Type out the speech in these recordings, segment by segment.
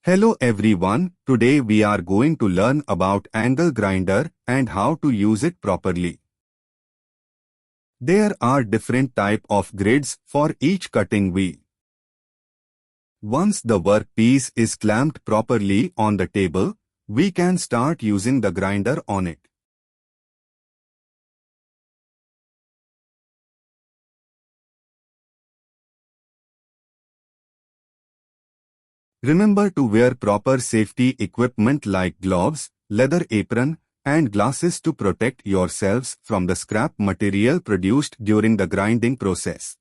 Hello everyone, today we are going to learn about angle grinder and how to use it properly. There are different type of grids for each cutting wheel. Once the workpiece is clamped properly on the table, we can start using the grinder on it. Remember to wear proper safety equipment like gloves, leather apron, and glasses to protect yourselves from the scrap material produced during the grinding process.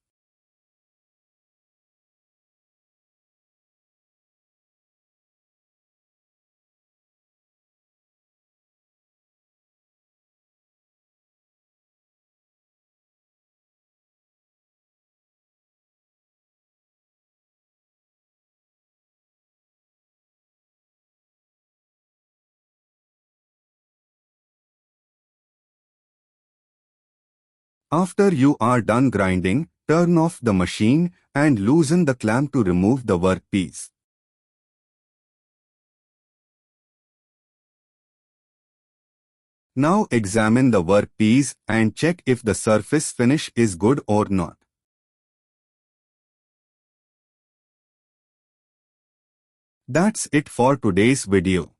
After you are done grinding, turn off the machine and loosen the clamp to remove the workpiece. Now examine the workpiece and check if the surface finish is good or not. That's it for today's video.